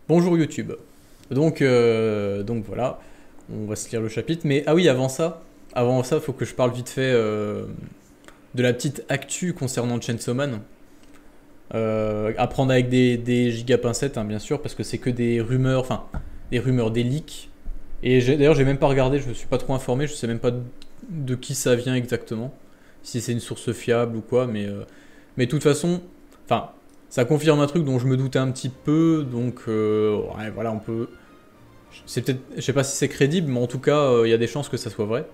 Bonjour YouTube. Donc voilà, on va se lire le chapitre. Mais ah oui, avant ça, faut que je parle vite fait de la petite actu concernant Chainsaw Man. À prendre avec des giga pincettes, hein, bien sûr, parce que c'est que des rumeurs, enfin des rumeurs, des leaks. Et d'ailleurs, j'ai même pas regardé, je me suis pas trop informé, je sais même pas de qui ça vient exactement, si c'est une source fiable ou quoi, mais de toute façon, enfin, ça confirme un truc dont je me doutais un petit peu, donc ouais, voilà, on peut. C'est peut-être, je sais pas si c'est crédible, mais en tout cas, il y a des chances que ça soit vrai.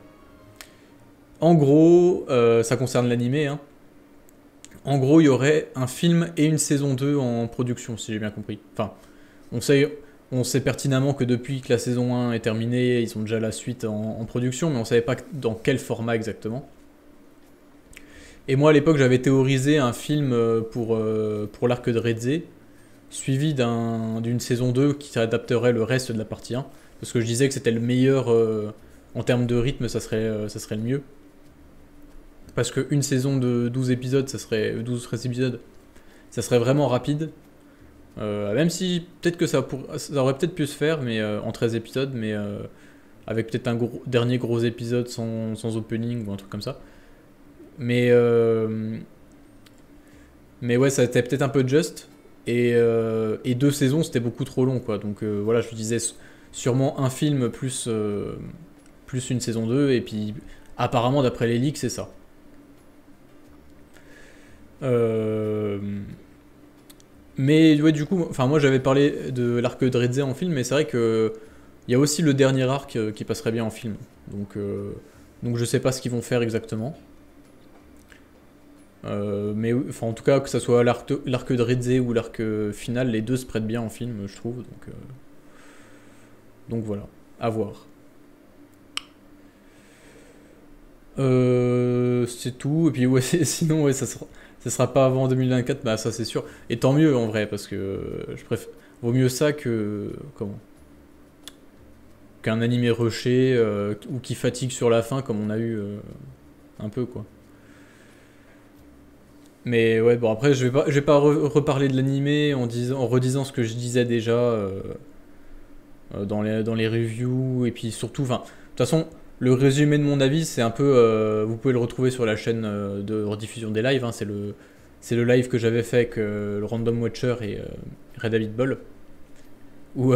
En gros, ça concerne l'animé, hein. En gros, il y aurait un film et une saison 2 en production, si j'ai bien compris. Enfin, on sait, on sait pertinemment que depuis que la saison 1 est terminée, ils ont déjà la suite en production, mais on savait pas dans quel format exactement. Et moi, à l'époque, j'avais théorisé un film pour l'arc de Redze, suivi d'une saison 2 qui adapterait le reste de la partie 1. Parce que je disais que c'était le meilleur, en termes de rythme, ça serait le mieux. Parce qu'une saison de 12 épisodes, ça serait 12-13 épisodes, ça serait vraiment rapide. Même si peut-être que ça aurait peut-être pu se faire mais en 13 épisodes, mais avec peut-être un dernier gros épisode sans opening ou un truc comme ça. Mais, euh, mais ouais, ça était peut-être un peu juste. Et deux saisons, c'était beaucoup trop long, quoi. Donc voilà, je disais sûrement un film plus une saison 2. Et puis apparemment, d'après les leaks, c'est ça. Euh, mais ouais, du coup, enfin moi j'avais parlé de l'arc de Redze en film, mais c'est vrai que il y a aussi le dernier arc qui passerait bien en film. Donc je sais pas ce qu'ils vont faire exactement. Mais enfin, en tout cas, que ça soit l'arc de Redze ou l'arc final, les deux se prêtent bien en film, je trouve. Donc voilà, à voir. C'est tout. Et puis ouais, sinon, ouais, ça sera pas avant 2024, bah ça c'est sûr. Et tant mieux en vrai, parce que je préfère. Vaut mieux ça que. Comment qu'un animé rushé ou qui fatigue sur la fin, comme on a eu un peu, quoi. Mais ouais, bon, après, je vais pas reparler de l'animé en redisant ce que je disais déjà dans les reviews. Et puis surtout, enfin, de toute façon, le résumé de mon avis, c'est un peu. Vous pouvez le retrouver sur la chaîne de rediffusion des lives, hein, c'est le live que j'avais fait avec le Random Watcher et Red David Ball. Où,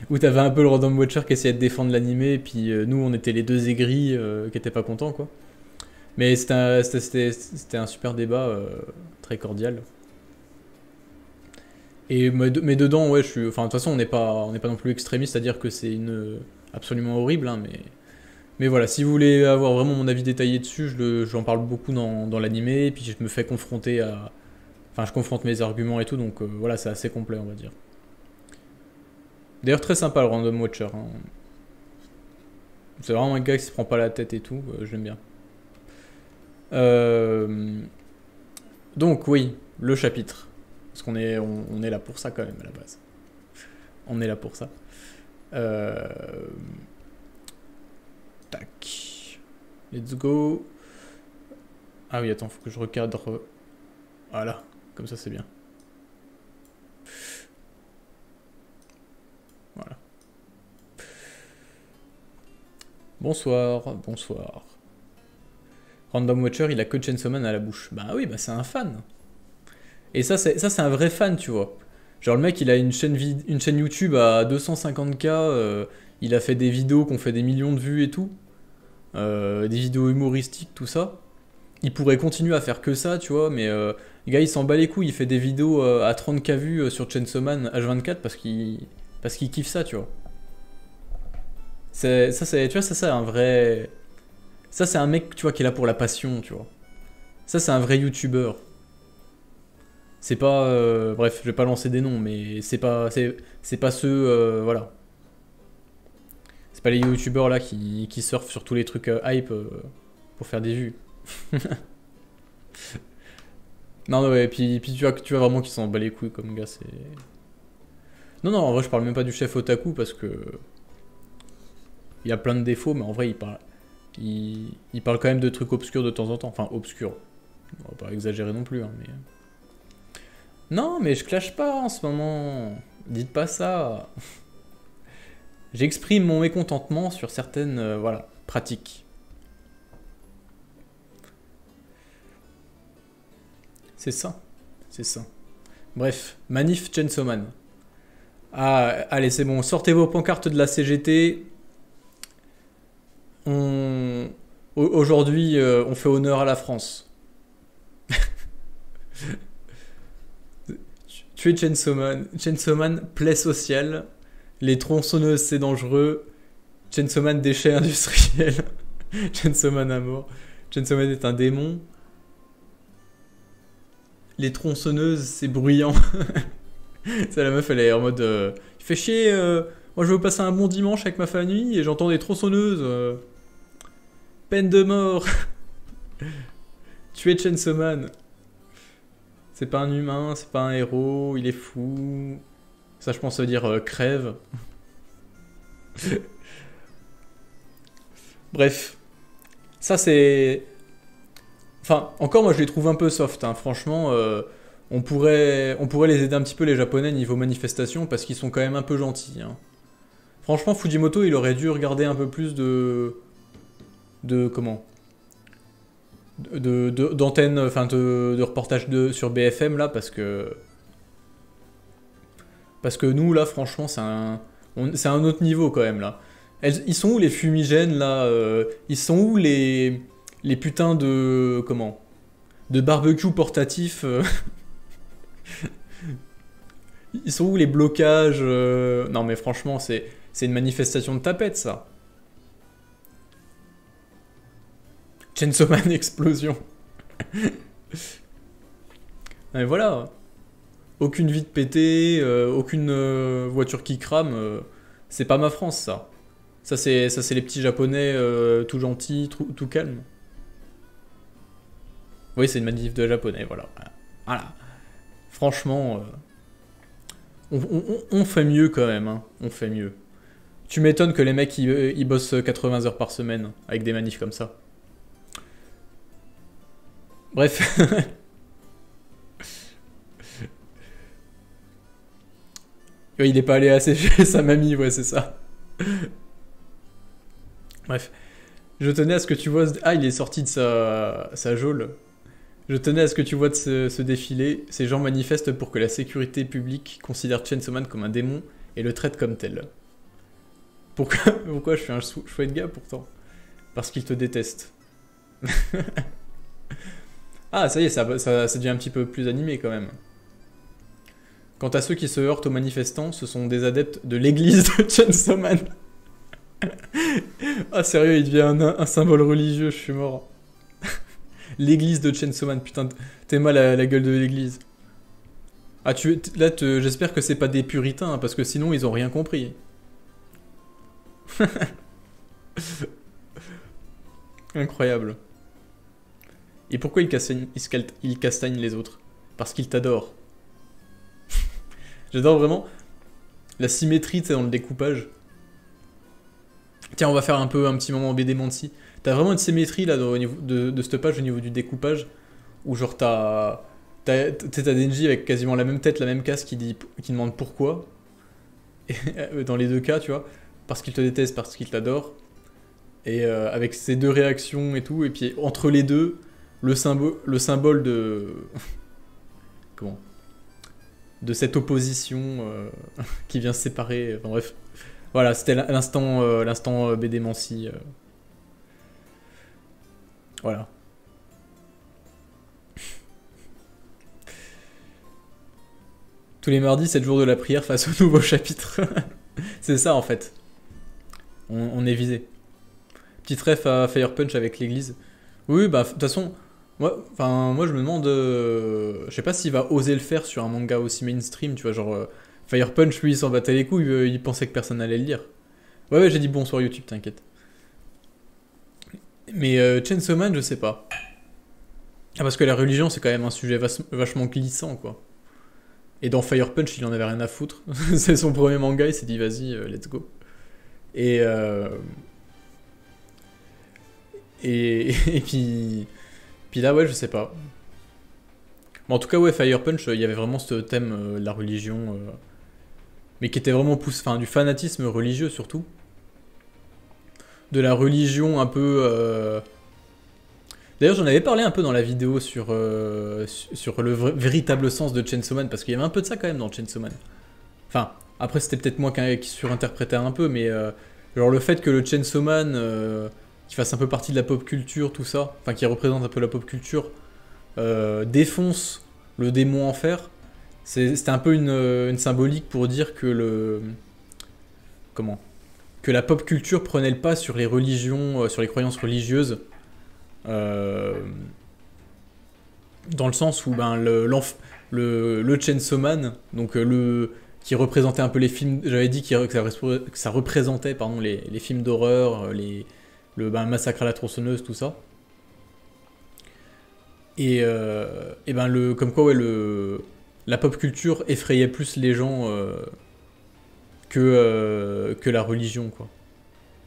où t'avais un peu le Random Watcher qui essayait de défendre l'animé, et puis nous, on était les deux aigris qui étaient pas contents, quoi. Mais c'était un super débat, très cordial. Mais dedans, ouais, je suis. Enfin, de toute façon, on n'est pas non plus extrémiste à dire que c'est une absolument horrible, hein, mais voilà, si vous voulez avoir vraiment mon avis détaillé dessus, j'en parle beaucoup dans l'animé, et puis je me fais confronter à. Enfin, je confronte mes arguments et tout, donc voilà, c'est assez complet, on va dire. D'ailleurs, très sympa le Random Watcher, hein. C'est vraiment un gars qui se prend pas la tête et tout, j'aime bien. Euh, donc, oui, le chapitre. Parce on est là pour ça quand même à la base. On est là pour ça. Euh, Tac. Let's go. Ah oui, attends, faut que je recadre. Voilà, comme ça c'est bien. Voilà. Bonsoir, bonsoir. Random Watcher, il a que Chainsaw Man à la bouche. Bah oui, bah c'est un fan. Et ça c'est un vrai fan, tu vois. Genre le mec, il a une chaîne YouTube à 250K, il a fait des vidéos qui ont fait des millions de vues et tout, des vidéos humoristiques, tout ça. Il pourrait continuer à faire que ça, tu vois, mais le gars, il s'en bat les couilles, il fait des vidéos à 30K vues sur Chainsaw Man H24 parce qu'il kiffe ça, tu vois. Tu vois, ça c'est un vrai. Ça c'est un mec, tu vois, qui est là pour la passion, tu vois. Ça c'est un vrai YouTuber. C'est pas, bref, je vais pas lancer des noms, mais c'est pas ceux, voilà. C'est pas les youtubeurs là qui surfent sur tous les trucs hype pour faire des vues. Non, non, ouais, puis tu vois vraiment qu'ils s'en bat les couilles comme gars, c'est. Non, non, en vrai, je parle même pas du chef otaku parce que. Il a plein de défauts, mais en vrai, il parle quand même de trucs obscurs de temps en temps. Enfin, obscurs. On va pas exagérer non plus, hein, mais. Non, mais je clash pas en ce moment. Dites pas ça. J'exprime mon mécontentement sur certaines voilà, pratiques. C'est ça. C'est ça. Bref, manif Chainsaw Man. Ah, allez, c'est bon, sortez vos pancartes de la CGT. Aujourd'hui, on fait honneur à la France. Tuer Chainsaw Man. Chainsaw Man, plaie sociale. Les tronçonneuses, c'est dangereux. Chainsaw Man, déchet industriel. Chainsaw Man à mort. Chainsaw Man est un démon. Les tronçonneuses, c'est bruyant. Ça, la meuf, elle est en mode... il fait chier, moi je veux passer un bon dimanche avec ma famille et j'entends des tronçonneuses. Peine de mort. Tuer Chainsaw Man. C'est pas un humain, c'est pas un héros, il est fou. Ça, je pense, ça veut dire crève. Bref. Ça, c'est... Enfin, encore, moi, je les trouve un peu soft, hein. Franchement, on pourrait les aider un petit peu, les Japonais, niveau manifestation, parce qu'ils sont quand même un peu gentils, hein. Franchement, Fujimoto, il aurait dû regarder un peu plus comment d'antennes, enfin de reportages sur BFM, là, parce que nous, là, franchement, c'est un autre niveau, quand même, là. Ils sont où, les fumigènes, là ils sont où, les putains de... Comment, de barbecue portatif Ils sont où, les blocages Non, mais franchement, c'est une manifestation de tapette, ça. Chainsaw Man explosion. Mais voilà. Aucune vitre pétée, aucune voiture qui crame. C'est pas ma France, ça. Ça, c'est les petits japonais tout gentils, tout calmes. Oui, c'est une manif de japonais, voilà. Voilà. Franchement, on fait mieux quand même, hein. On fait mieux. Tu m'étonnes que les mecs, ils bossent 80 heures par semaine avec des manifs comme ça. Bref. Ouais, il est pas allé assez chez sa mamie, ouais, c'est ça. Bref. Je tenais à ce que tu vois... Ah, il est sorti de sa geôle. Je tenais à ce que tu vois de ce défilé. Ces gens manifestent pour que la sécurité publique considère Chainsaw Man comme un démon et le traite comme tel. Pourquoi je suis un chouette gars pourtant? Parce qu'il te déteste. Ah, ça y est, ça devient un petit peu plus animé quand même. Quant à ceux qui se heurtent aux manifestants, ce sont des adeptes de l'église de Chainsaw Man. Ah sérieux, il devient un symbole religieux, je suis mort. L'église de Chainsaw Man, putain, t'es mal à la gueule de l'église. Ah, là, j'espère que c'est pas des puritains, hein, parce que sinon ils ont rien compris. Incroyable. Et pourquoi il castagne les autres? Parce qu'il t'adore. J'adore vraiment la symétrie, tu sais, dans le découpage. Tiens, on va faire un petit moment BD Mansi. T'as vraiment une symétrie là au niveau de cette page au niveau du découpage, où genre t'as Denji avec quasiment la même tête, la même casse qui demande pourquoi. Et, dans les deux cas, tu vois, parce qu'il te déteste, parce qu'il t'adore. Et avec ces deux réactions et tout, et puis entre les deux, le symbole de... Comment, de cette opposition qui vient séparer... Enfin bref. Voilà, c'était l'instant BD Mansi. Voilà. Tous les mardis, c'est le jour de la prière face au nouveau chapitre. C'est ça en fait. On est visé. Petite ref à Fire Punch avec l'église. Oui, bah de toute façon, moi je me demande, je sais pas s'il va oser le faire sur un manga aussi mainstream, tu vois, genre Fire Punch, lui, il s'en battait les couilles, il pensait que personne allait le lire. Ouais, j'ai dit bonsoir YouTube, t'inquiète. Mais Chainsaw Man, je sais pas. Ah, parce que la religion, c'est quand même un sujet vachement glissant, quoi. Et dans Fire Punch, il en avait rien à foutre. C'est son premier manga, il s'est dit vas-y, let's go. Et, et puis là, ouais, je sais pas. Mais en tout cas, ouais, Fire Punch, il y avait vraiment ce thème, la religion. mais qui était vraiment poussé, enfin du fanatisme religieux surtout. De la religion un peu... D'ailleurs, j'en avais parlé un peu dans la vidéo sur le véritable sens de Chainsaw Man, parce qu'il y avait un peu de ça quand même dans Chainsaw Man. Enfin, après c'était peut-être moi qui surinterprétais un peu, mais genre le fait que le Chainsaw Man, qui fasse un peu partie de la pop culture, tout ça, enfin qui représente un peu la pop culture, défonce le démon enfer, c'était un peu une symbolique pour dire que comment que la pop culture prenait le pas sur les religions, sur les croyances religieuses, euh, dans le sens où ben, le Chainsaw Man, donc qui représentait un peu les films, j'avais dit que ça représentait pardon, les films d'horreur, le massacre à la tronçonneuse, tout ça. Et ben comme quoi ouais, la pop culture effrayait plus les gens que la religion, quoi.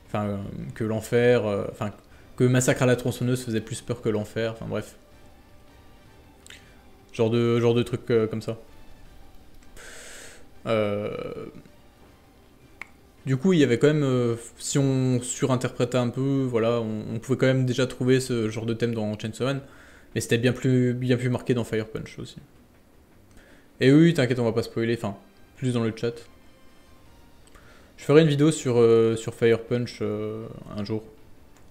Enfin, que l'enfer, enfin, que Massacre à la tronçonneuse faisait plus peur que l'enfer, enfin bref. Genre de trucs comme ça. Euh, Du coup, il y avait quand même, si on surinterprétait un peu, voilà, on pouvait quand même déjà trouver ce genre de thème dans Chainsaw Man, mais c'était bien plus marqué dans Fire Punch aussi. Et oui, t'inquiète, on va pas spoiler, enfin, plus dans le chat. Je ferai une vidéo sur Fire Punch un jour.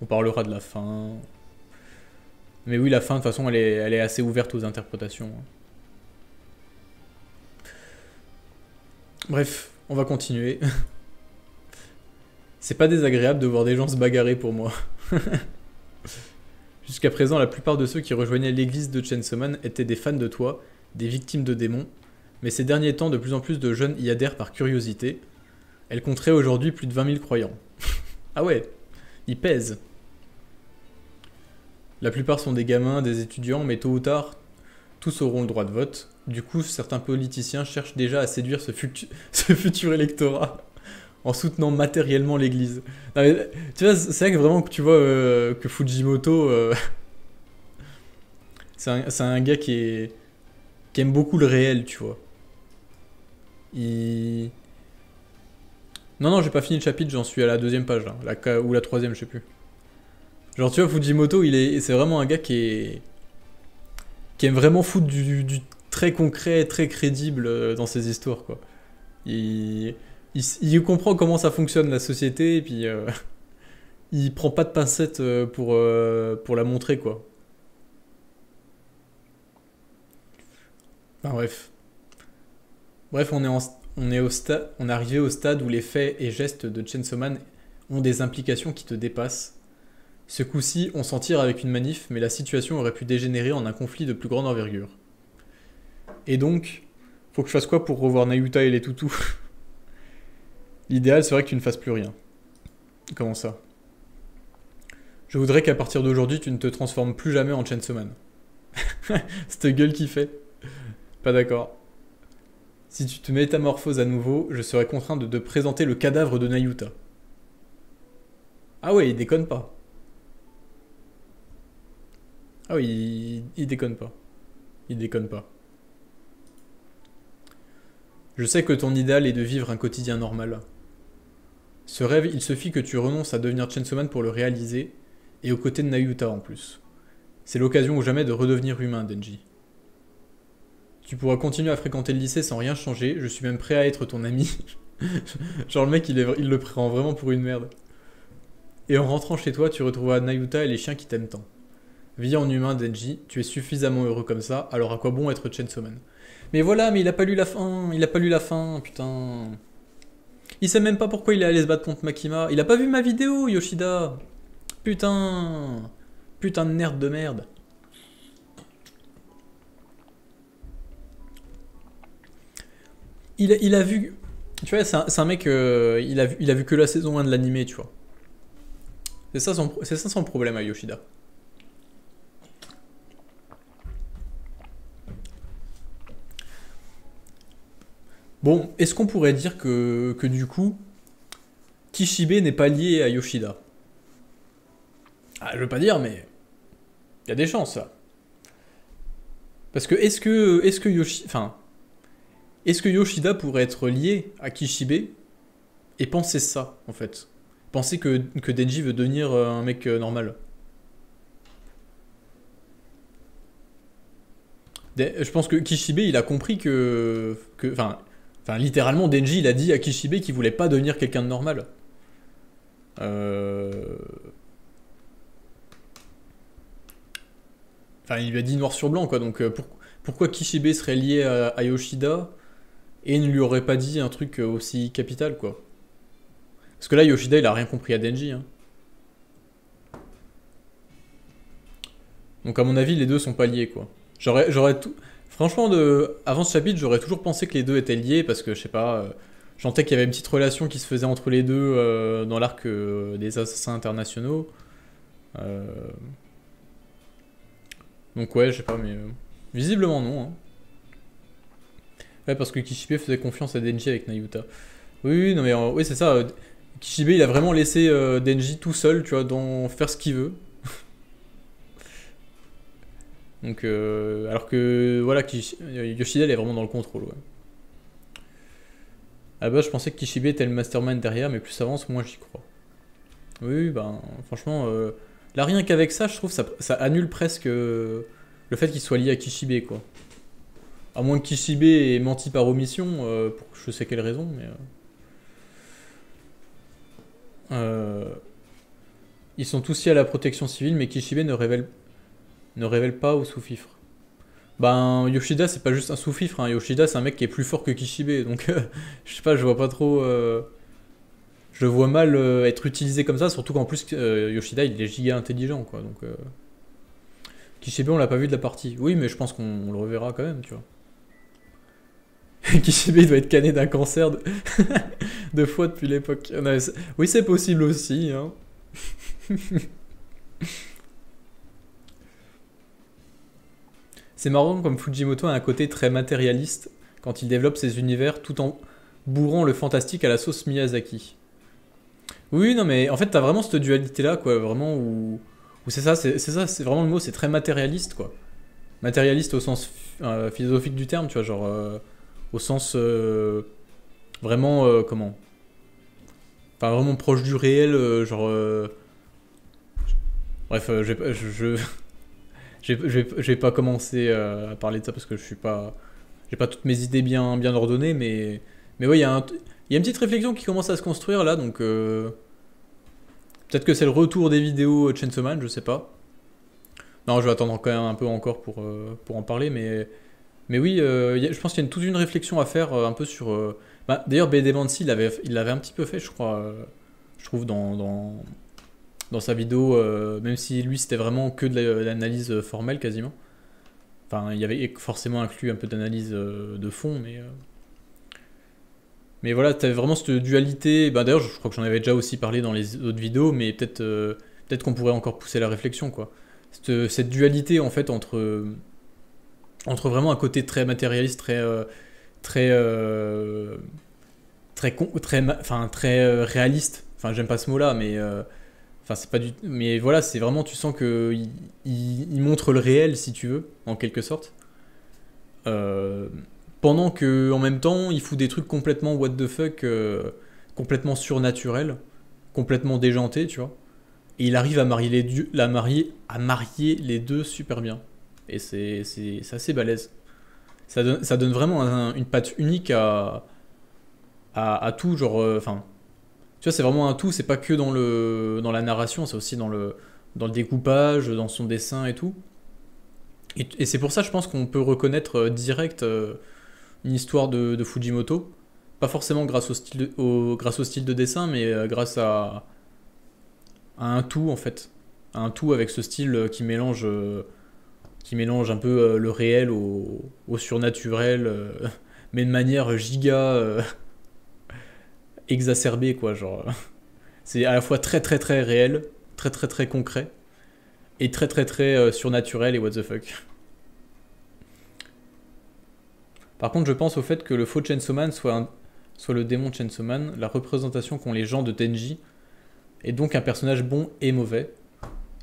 On parlera de la fin. Mais oui, la fin, de toute façon, elle est assez ouverte aux interprétations. Bref, on va continuer. C'est pas désagréable de voir des gens se bagarrer pour moi. Jusqu'à présent, la plupart de ceux qui rejoignaient l'église de Chainsaw Man étaient des fans de toi, des victimes de démons, mais ces derniers temps, de plus en plus de jeunes y adhèrent par curiosité. Elle compterait aujourd'hui plus de 20 000 croyants. Ah ouais, ils pèsent. La plupart sont des gamins, des étudiants, mais tôt ou tard, tous auront le droit de vote. Du coup, certains politiciens cherchent déjà à séduire ce futur électorat en soutenant matériellement l'église. Tu vois, c'est vrai que vraiment que tu vois que Fujimoto, c'est un gars qui aime beaucoup le réel, tu vois. Il... Non, non, j'ai pas fini le chapitre, j'en suis à la deuxième page, là, ou la troisième, je sais plus. Genre, tu vois, Fujimoto, c'est vraiment un gars qui aime vraiment foutre du très concret, très crédible dans ses histoires, quoi. Il comprend comment ça fonctionne la société, et puis il prend pas de pincettes pour la montrer, quoi. Enfin, bref. Bref, on est arrivé au stade où les faits et gestes de Chainsaw Man ont des implications qui te dépassent. Ce coup-ci, on s'en tire avec une manif, mais la situation aurait pu dégénérer en un conflit de plus grande envergure. Et donc, faut que je fasse quoi pour revoir Nayuta et les toutous? L'idéal serait que tu ne fasses plus rien. Comment ça? Je voudrais qu'à partir d'aujourd'hui, tu ne te transformes plus jamais en Chainsaw Man. Cette gueule qui fait. Pas d'accord. Si tu te métamorphoses à nouveau, je serai contraint de te présenter le cadavre de Nayuta. Ah ouais, il déconne pas. Ah oui, il déconne pas. Il déconne pas. Je sais que ton idéal est de vivre un quotidien normal. Ce rêve, il suffit que tu renonces à devenir Chainsaw Man pour le réaliser, et aux côtés de Nayuta en plus. C'est l'occasion ou jamais de redevenir humain, Denji. Tu pourras continuer à fréquenter le lycée sans rien changer, je suis même prêt à être ton ami. Genre le mec, il le prend vraiment pour une merde. Et en rentrant chez toi, tu retrouveras Nayuta et les chiens qui t'aiment tant. Vis en humain, Denji, tu es suffisamment heureux comme ça, alors à quoi bon être Chainsaw Man? Mais voilà, mais il a pas lu la fin, il a pas lu la fin, putain. Il sait même pas pourquoi il est allé se battre contre Makima. Il a pas vu ma vidéo, Yoshida. Putain. Putain de nerd de merde. Il a vu... Tu vois, c'est un mec... il a vu que la saison 1 de l'animé, tu vois. C'est ça son problème à Yoshida. Bon, est-ce qu'on pourrait dire que du coup, Kishibe n'est pas lié à Yoshida? Ah, je veux pas dire, mais il y a des chances, ça. Parce que est-ce que Yoshi... Enfin, est-ce que Yoshida pourrait être lié à Kishibe et penser ça, en fait? Penser que Denji veut devenir un mec normal. Je pense que Kishibe, il a compris enfin, littéralement, Denji, il a dit à Kishibe qu'il voulait pas devenir quelqu'un de normal. Euh... Enfin, il lui a dit noir sur blanc, quoi. Donc, pourquoi Kishibe serait lié à Yoshida et ne lui aurait pas dit un truc aussi capital, quoi? Parce que là, Yoshida, il a rien compris à Denji, hein. Donc, à mon avis, les deux sont pas liés, quoi. J'aurais tout. Franchement, avant ce chapitre, j'aurais toujours pensé que les deux étaient liés parce que, je sais pas, je sentais qu'il y avait une petite relation qui se faisait entre les deux dans l'arc des assassins internationaux. Euh, Donc, ouais, je sais pas, mais. Visiblement, non, hein. Ouais, parce que Kishibe faisait confiance à Denji avec Nayuta. Oui, oui, non, mais oui, c'est ça. Kishibe, il a vraiment laissé Denji tout seul, tu vois, dans faire ce qu'il veut. Donc, alors que, voilà, Yoshida, il est vraiment dans le contrôle, ouais. À la base, je pensais que Kishibe était le mastermind derrière, mais plus ça avance, moins j'y crois. Oui, oui, ben, franchement, là, rien qu'avec ça, je trouve ça annule presque le fait qu'il soit lié à Kishibe, quoi. À moins que Kishibe ait menti par omission, pour je sais quelle raison, mais. Euh, Ils sont tous liés à la protection civile, mais Kishibe ne révèle pas au sous-fifre. Ben, Yoshida, c'est pas juste un sous-fifre, hein. Yoshida, c'est un mec qui est plus fort que Kishibe, donc je sais pas, je vois pas trop. Je le vois mal être utilisé comme ça, surtout qu'en plus, Yoshida, il est giga intelligent, quoi. Donc, Kishibe, on l'a pas vu de la partie. Oui, mais je pense qu'on le reverra quand même, tu vois. Kishibe, il doit être canné d'un cancer de foie depuis l'époque. Non, oui, c'est possible aussi, hein. C'est marrant comme Fujimoto a un côté très matérialiste quand il développe ses univers tout en bourrant le fantastique à la sauce Miyazaki. Oui, non, mais en fait, t'as vraiment cette dualité-là, quoi, vraiment, où c'est vraiment le mot, c'est très matérialiste, quoi. Matérialiste au sens philosophique du terme, tu vois, genre, au sens vraiment, comment? Enfin, vraiment proche du réel, genre. Bref, je vais pas commencer à parler de ça parce que je suis pas. J'ai pas toutes mes idées bien ordonnées, mais ouais, il y a une petite réflexion qui commence à se construire là, donc peut-être que c'est le retour des vidéos Chainsaw Man, je sais pas. Non, je vais attendre quand même un peu encore pour en parler, mais oui, je pense qu'il y a toute une réflexion à faire un peu sur. Bah, d'ailleurs, BD Bansi, il l'avait un petit peu fait, je crois, je trouve, dans sa vidéo, même si lui c'était vraiment que de l'analyse formelle quasiment. Enfin, il y avait forcément inclus un peu d'analyse de fond, mais voilà, t'avais vraiment cette dualité. Bah, d'ailleurs, je crois que j'en avais déjà aussi parlé dans les autres vidéos, mais peut-être qu'on pourrait encore pousser la réflexion, quoi. Cette dualité en fait entre vraiment un côté très matérialiste, très enfin très réaliste. Enfin, j'aime pas ce mot-là, mais enfin c'est pas du, mais voilà, c'est vraiment, tu sens que il montre le réel, si tu veux, en quelque sorte. Euh, Pendant que en même temps, il fout des trucs complètement what the fuck, complètement surnaturels, complètement déjantés, tu vois. Et il arrive à marier les deux super bien. Et c'est assez balèze. Ça donne vraiment une patte unique à tout, genre. Enfin, tu vois, c'est vraiment un tout, c'est pas que dans la narration, c'est aussi dans le découpage, dans son dessin et tout. Et c'est pour ça, je pense qu'on peut reconnaître direct une histoire de Fujimoto. Pas forcément grâce au style de dessin, mais grâce à un tout, en fait. À un tout avec ce style qui mélange un peu le réel au surnaturel, mais de manière giga exacerbée, quoi. Genre, c'est à la fois très très très réel, très très très concret, et très très très surnaturel et what the fuck. Par contre, je pense au fait que le faux Chainsaw Man soit le démon Chainsaw Man, la représentation qu'ont les gens de Tenji, et donc un personnage bon et mauvais.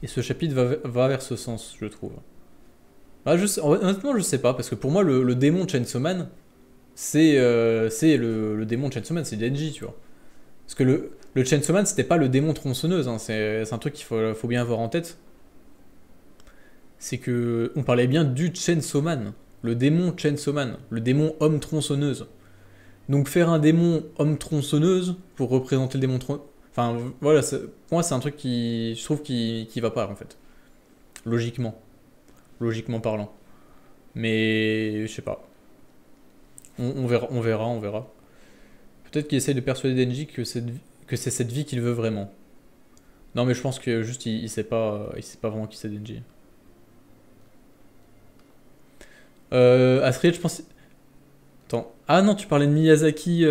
Et ce chapitre va vers ce sens, je trouve. Honnêtement, je sais pas, parce que pour moi, le démon Chainsaw Man, c'est le démon de Chainsaw Man, c'est Denji, tu vois. Parce que le Chainsaw Man, c'était pas le démon tronçonneuse, hein, c'est un truc qu'il faut bien avoir en tête. C'est que on parlait bien du Chainsaw Man, le démon Chainsaw Man, le démon homme tronçonneuse. Donc faire un démon homme tronçonneuse pour représenter le démon tronçonneuse... Enfin, voilà, pour moi, c'est un truc je trouve qui va pas, en fait. Logiquement. Logiquement parlant. Mais, je sais pas. On verra, on verra. Peut-être qu'il essaye de persuader Denji que c'est cette vie qu'il veut vraiment. Non, mais je pense que juste, il sait pas vraiment qui c'est Denji. Astrid, je pense... Attends. Ah non, tu parlais de Miyazaki...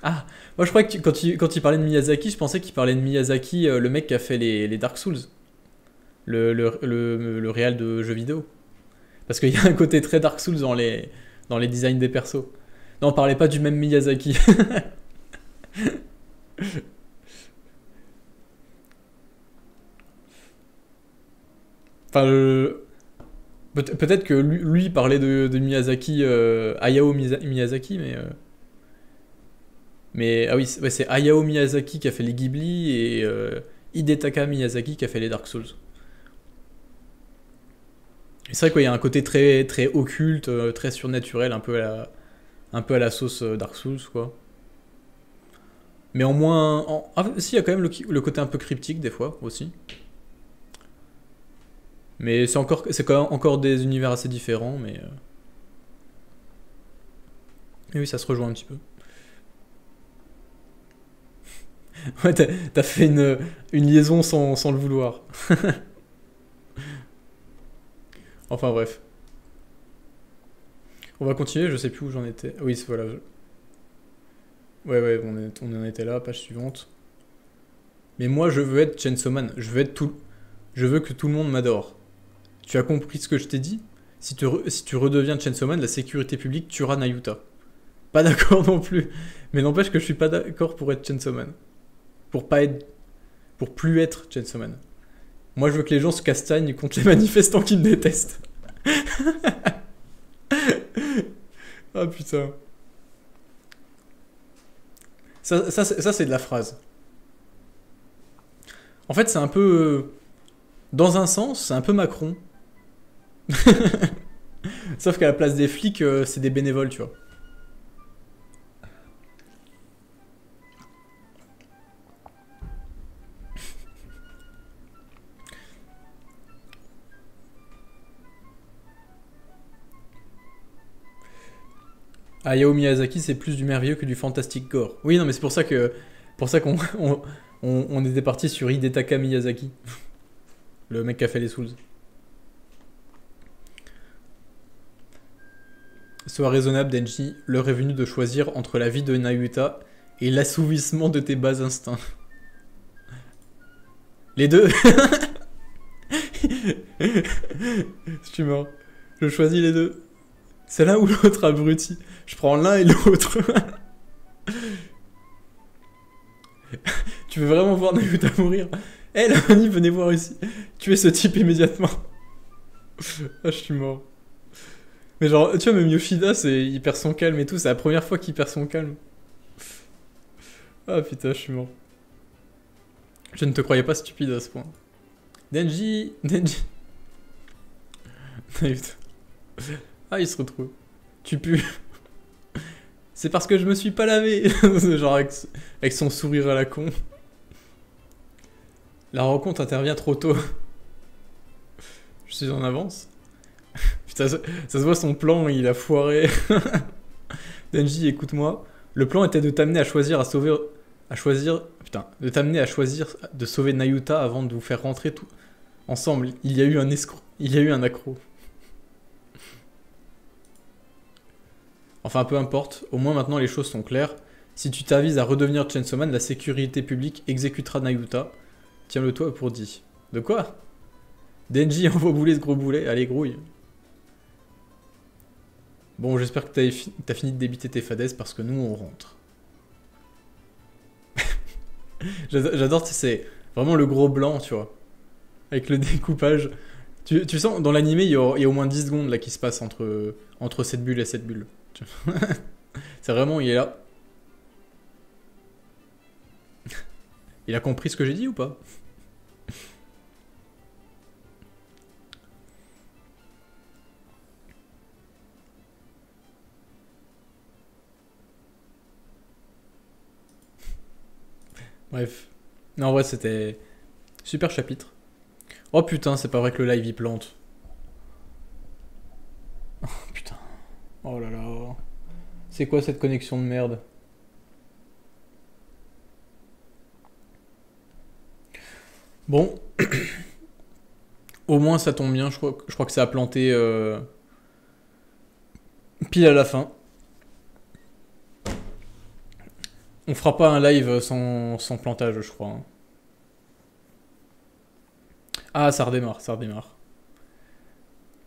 Ah, moi je crois que quand il parlait de Miyazaki, je pensais qu'il parlait de Miyazaki, le mec qui a fait les Dark Souls, le réal de jeux vidéo. Parce qu'il y a un côté très Dark Souls dans les designs des persos. Non, on parlait pas du même Miyazaki. Enfin, peut-être que lui parlait de Miyazaki, Hayao Miyazaki, mais ah oui, ouais, c'est Hayao Miyazaki qui a fait les Ghibli et Hidetaka Miyazaki qui a fait les Dark Souls. Et c'est vrai qu'il y a un côté très, très occulte, très surnaturel, un peu à la sauce Dark Souls, quoi. Mais en moins... Ah, si, il y a quand même le côté un peu cryptique, des fois, aussi. Mais c'est quand même encore des univers assez différents, mais... Et oui, ça se rejoint un petit peu. Ouais, t'as fait une liaison sans le vouloir. Enfin bref. On va continuer, je sais plus où j'en étais. Oui, voilà. Ouais, on en était là, page suivante. Mais moi, je veux être Chainsaw Man. Je veux que tout le monde m'adore. Tu as compris ce que je t'ai dit? Si tu redeviens Chainsaw Man, la sécurité publique tuera Nayuta. Pas d'accord non plus. Mais n'empêche que je suis pas d'accord pour être Chainsaw Man. Pour plus être Chainsaw Man. Moi, je veux que les gens se castagnent contre les manifestants qui me détestent. Ah putain. Ça c'est de la phrase. En fait, c'est un peu... Dans un sens, c'est un peu Macron. Sauf qu'à la place des flics, c'est des bénévoles, tu vois. Hayao Miyazaki, c'est plus du merveilleux que du fantastique gore. Oui, non, mais c'est pour ça qu'on on était parti sur Hidetaka Miyazaki, le mec qui a fait les Souls. Sois raisonnable, Denji. L'heure est venue de choisir entre la vie de Nayuta et l'assouvissement de tes bas instincts. Les deux. Je suis mort. Je choisis les deux. C'est l'un ou l'autre, abruti. Je prends l'un et l'autre. Tu veux vraiment voir Nayuta mourir? Eh, la Mani, venez voir ici. Tuez ce type immédiatement. Ah, je suis mort. Mais genre, tu vois, même Yoshida, il perd son calme et tout. C'est la première fois qu'il perd son calme. Ah putain, je suis mort. Je ne te croyais pas stupide à ce point. Denji. Nayuta. Ah, il se retrouve. Tu pues. C'est parce que je me suis pas lavé. Genre avec son sourire à la con. La rencontre intervient trop tôt. Je suis en avance. Putain, ça se voit, son plan, il a foiré. Denji, écoute-moi. Le plan était de t'amener à choisir de sauver Nayuta avant de vous faire rentrer tout ensemble. Il y a eu un escroc. Il y a eu un accro. Enfin, peu importe, au moins maintenant les choses sont claires. Si tu t'avises à redevenir Chainsaw Man, la sécurité publique exécutera Nayuta. Tiens-le-toi pour dit. De quoi? Denji, envoie bouler ce gros boulet. Allez, grouille. Bon, j'espère que t'as fini de débiter tes fadaises parce que nous, on rentre. J'adore, c'est vraiment le gros blanc, tu vois. Avec le découpage. Tu sens, dans l'animé, il y a au moins 10 secondes là qui se passent entre cette bulle et cette bulle. C'est vraiment, il est là. Il a compris ce que j'ai dit ou pas? Bref. Non, en vrai, c'était super chapitre. Oh putain, c'est pas vrai que le live il plante. Putain. Oh là là. C'est quoi cette connexion de merde? Bon, au moins ça tombe bien, je crois que ça a planté pile à la fin. On fera pas un live sans plantage, je crois, hein. Ah, ça redémarre, ça redémarre.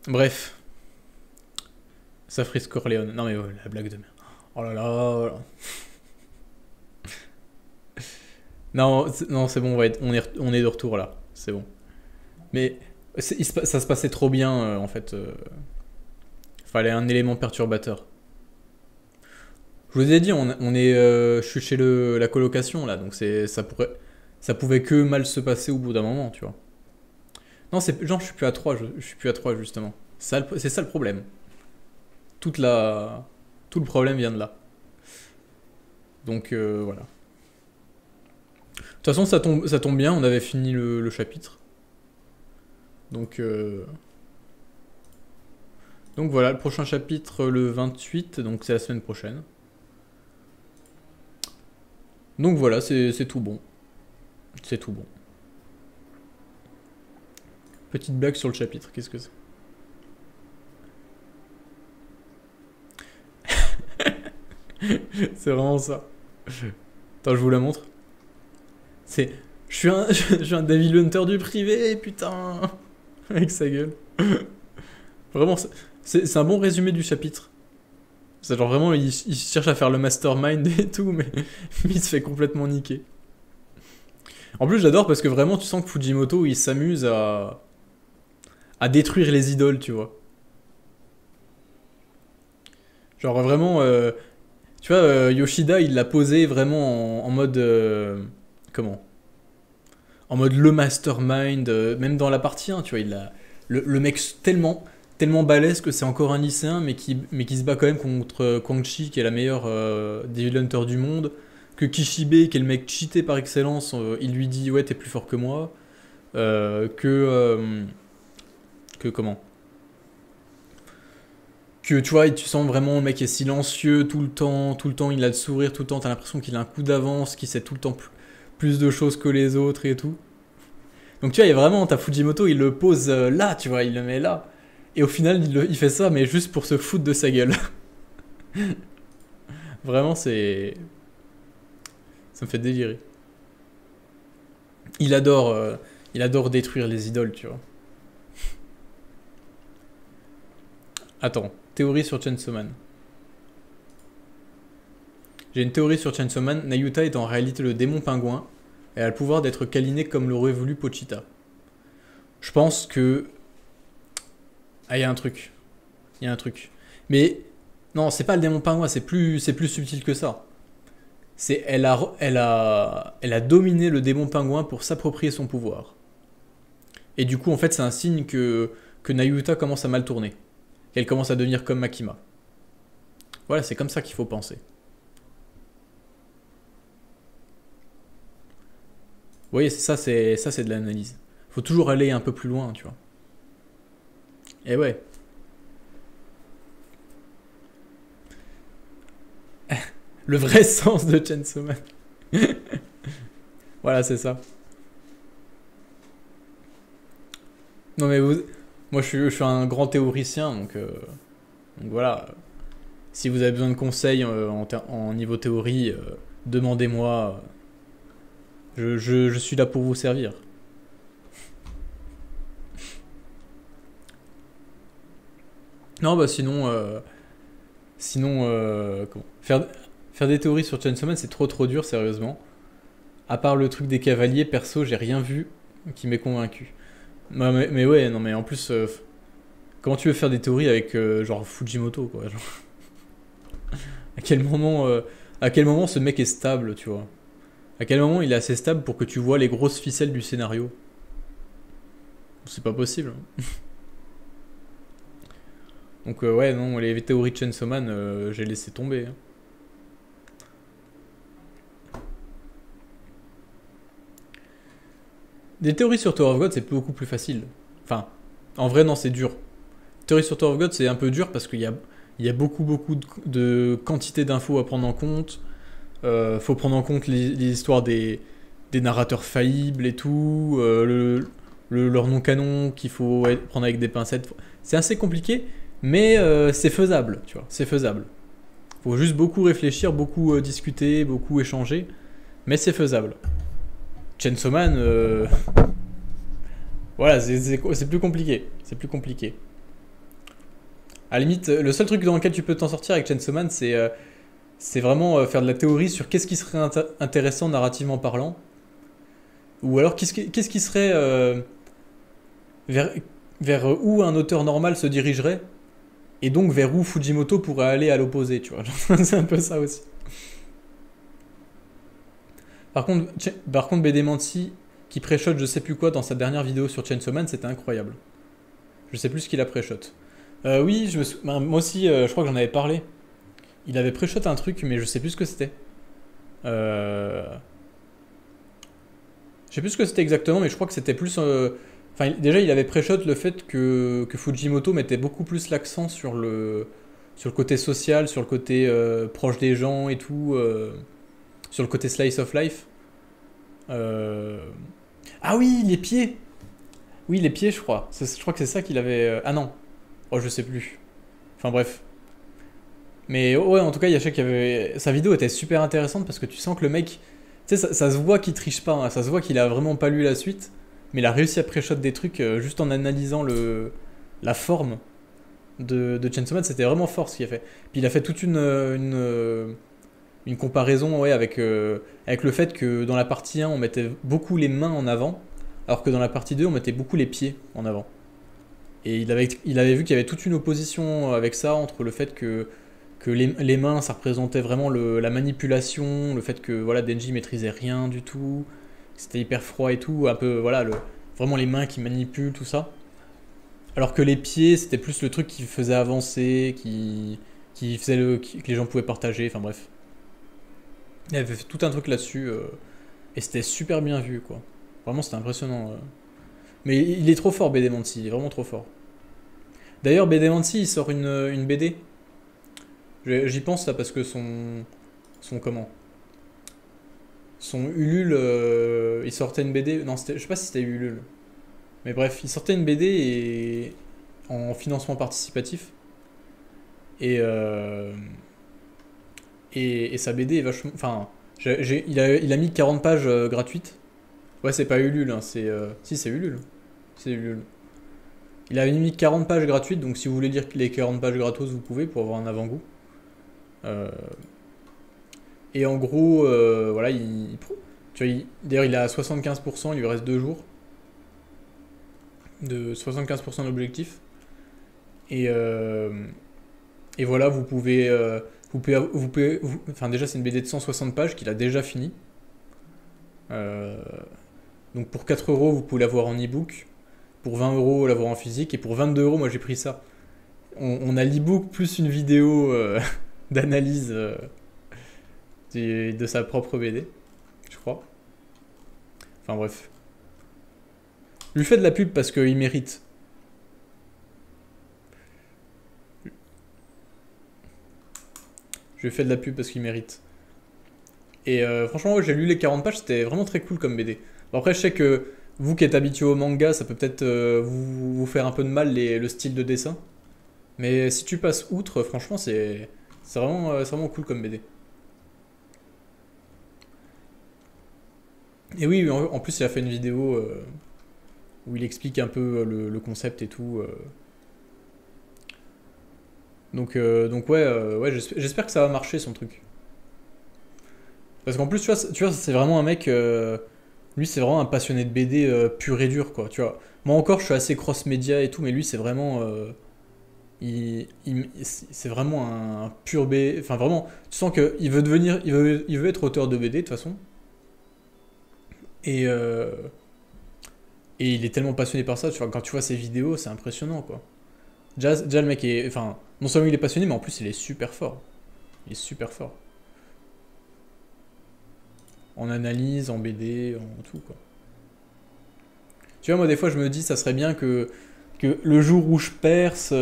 Bref, ça frise Corleone. Non mais ouais, la blague de merde. Oh là là. Oh là. Non, non, c'est bon, on est de retour là. C'est bon. Mais ça se passait trop bien en fait. Fallait un élément perturbateur. Je vous ai dit, je suis chez la colocation là, donc ça pouvait que mal se passer au bout d'un moment, tu vois. Non, genre je suis plus à 3, je suis plus à 3 justement. C'est ça le problème. Toute la, tout le problème vient de là. Donc voilà. De toute façon, ça tombe bien, on avait fini le chapitre. Donc, donc voilà, le prochain chapitre, le 28, donc c'est la semaine prochaine. Donc voilà, c'est tout bon. C'est tout bon. Petite blague sur le chapitre, qu'est-ce que c'est? C'est vraiment ça. Attends, je vous la montre. C'est. Je suis un Devil Hunter du privé, putain. Avec sa gueule. Vraiment, c'est un bon résumé du chapitre. C'est genre vraiment, il cherche à faire le mastermind et tout, mais il se fait complètement niquer. En plus, j'adore parce que vraiment, tu sens que Fujimoto, il s'amuse à détruire les idoles, tu vois. Genre vraiment, tu vois, Yoshida, il l'a posé vraiment en mode... comment? En mode le mastermind, même dans la partie 1, tu vois, le mec tellement balèze que c'est encore un lycéen, mais qui se bat quand même contre Quan Chi, qui est la meilleure Devil Hunter du monde, que Kishibe, qui est le mec cheaté par excellence, il lui dit ouais t'es plus fort que moi, que comment? Que tu vois, et tu sens vraiment le mec est silencieux tout le temps il a le sourire, tout le temps t'as l'impression qu'il a un coup d'avance, qu'il sait tout le temps plus de choses que les autres et tout. Donc tu vois, il y a vraiment, ta Fujimoto, il le pose là, tu vois, il le met là. Et au final, il fait ça, mais juste pour se foutre de sa gueule. Vraiment, ça me fait délirer. Il adore, il adore détruire les idoles, tu vois. Attends, théorie sur Chainsaw Man. J'ai une théorie sur Chainsaw Man. Nayuta est en réalité le démon pingouin et a le pouvoir d'être câliné comme l'aurait voulu Pochita. Je pense que... Ah, il y a un truc. Il y a un truc. Mais non, c'est pas le démon pingouin, c'est plus subtil que ça. Elle a dominé le démon pingouin pour s'approprier son pouvoir. Et du coup, en fait, c'est un signe que Nayuta commence à mal tourner. Qu'elle commence à devenir comme Makima. Voilà, c'est comme ça qu'il faut penser. Vous voyez, c'est de l'analyse. Faut toujours aller un peu plus loin, tu vois. Et ouais. Le vrai sens de Chainsaw Man. Voilà, c'est ça. Non mais moi je suis un grand théoricien, donc voilà. Si vous avez besoin de conseils en niveau théorie, demandez-moi. Je suis là pour vous servir. Non bah sinon comment faire des théories sur Chainsaw Man c'est trop dur sérieusement. À part le truc des cavaliers, perso j'ai rien vu qui m'ait convaincu. Mais ouais non mais en plus comment tu veux faire des théories avec genre Fujimoto quoi genre. À à quel moment ce mec est stable, tu vois? À quel moment il est assez stable pour que tu vois les grosses ficelles du scénario? C'est pas possible. Donc ouais, non, les théories de Chainsaw Man, j'ai laissé tomber, hein. Des théories sur Tower of God, c'est beaucoup plus facile. Enfin, en vrai, non, c'est dur. Théorie sur Tower of God, c'est un peu dur parce il y a beaucoup de quantité d'infos à prendre en compte. Faut prendre en compte les histoires des narrateurs faillibles et tout, leur nom canon qu'il faut prendre avec des pincettes. C'est assez compliqué, mais c'est faisable, tu vois, c'est faisable. Faut juste beaucoup réfléchir, beaucoup discuter, beaucoup échanger, mais c'est faisable. Chainsaw Man, voilà, c'est plus compliqué, c'est plus compliqué. À la limite, le seul truc dans lequel tu peux t'en sortir avec Chainsaw Man, c'est vraiment faire de la théorie sur qu'est-ce qui serait intéressant narrativement parlant, ou alors qu'est-ce qui serait vers, vers où un auteur normal se dirigerait, et donc vers où Fujimoto pourrait aller à l'opposé, tu vois. C'est un peu ça aussi. Par contre BD Manti, qui pré-shot je sais plus quoi dans sa dernière vidéo sur Chainsaw Man, c'était incroyable. Je sais plus ce qu'il a pré-shot. Oui, moi aussi, je crois que j'en avais parlé. Il avait pré-shot un truc, mais je sais plus ce que c'était. Euh... Je sais plus ce que c'était exactement, mais je crois que c'était plus. Enfin, déjà, il avait pré-shot le fait que Fujimoto mettait beaucoup plus l'accent sur le côté social, sur le côté proche des gens et tout, sur le côté slice of life. Euh, Ah oui, les pieds! Oui, les pieds, je crois. Je crois que c'est ça qu'il avait. Ah non. Oh, je sais plus. Enfin bref. Mais ouais, en tout cas, Yachek avait. Sa vidéo était super intéressante parce que tu sens que le mec. Tu sais, ça se voit qu'il triche pas, hein. Ça se voit qu'il a vraiment pas lu la suite. Mais il a réussi à pré-shot des trucs juste en analysant la forme de Chainsaw Man. C'était vraiment fort ce qu'il a fait. Puis il a fait toute une comparaison, ouais, avec le fait que dans la partie 1, on mettait beaucoup les mains en avant. Alors que dans la partie 2, on mettait beaucoup les pieds en avant. Et il avait vu qu'il y avait toute une opposition avec ça entre le fait que les mains, ça représentait vraiment la manipulation, le fait que voilà, Denji maîtrisait rien du tout, que c'était hyper froid et tout, un peu voilà, vraiment les mains qui manipulent, tout ça. Alors que les pieds, c'était plus le truc qui faisait avancer, qui faisait que les gens pouvaient partager, enfin bref. Il avait fait tout un truc là-dessus, et c'était super bien vu, quoi. Vraiment, c'était impressionnant. Mais il est trop fort, BD Manti, il est vraiment trop fort. D'ailleurs, BD Manti, il sort une BD. J'y pense là parce que son comment son Ulule, il sortait une BD. Non, je sais pas si c'était Ulule. Mais bref, il sortait une BD en financement participatif. Et, euh, et sa BD est vachement. Enfin, il a mis 40 pages gratuites. Ouais, c'est pas Ulule, hein, si, c'est Ulule. C'est Ulule. Il a mis 40 pages gratuites, donc si vous voulez dire les 40 pages gratos, vous pouvez pour avoir un avant-goût. Euh, et en gros, voilà, tu vois, d'ailleurs, il est à 75%, il lui reste 2 jours de 75% d'objectif. Et, et voilà, enfin, déjà, c'est une BD de 160 pages qu'il a déjà fini. Euh, donc pour 4 euros, vous pouvez l'avoir en e-book. Pour 20 euros, l'avoir en physique. Et pour 22 euros, moi j'ai pris ça. On a l'e-book plus une vidéo d'analyse de sa propre BD, je crois. Enfin bref. Je lui fais de la pub parce qu'il mérite. Je lui fais de la pub parce qu'il mérite. Et franchement, ouais, j'ai lu les 40 pages, c'était vraiment très cool comme BD. Bon, après, je sais que vous qui êtes habitué au manga, ça peut peut-être vous faire un peu de mal le style de dessin. Mais si tu passes outre, franchement, c'est vraiment cool comme BD. Et oui, en plus, il a fait une vidéo où il explique un peu le concept et tout. Donc ouais, ouais j'espère que ça va marcher son truc. Parce qu'en plus, tu vois c'est vraiment un mec. Lui, c'est vraiment un passionné de BD pur et dur, quoi. Tu vois. Moi encore, je suis assez cross-média et tout, mais lui, c'est vraiment. C'est vraiment un pur BD. Enfin, vraiment, tu sens qu'il veut devenir. Il veut être auteur de BD de toute façon. Et, euh, et il est tellement passionné par ça. Tu vois, quand tu vois ses vidéos, c'est impressionnant, quoi. Déjà, le mec est. Enfin, non seulement il est passionné, mais en plus, il est super fort. Il est super fort. En analyse, en BD, en tout, quoi. Tu vois, moi, des fois, je me dis, ça serait bien que le jour où je perce,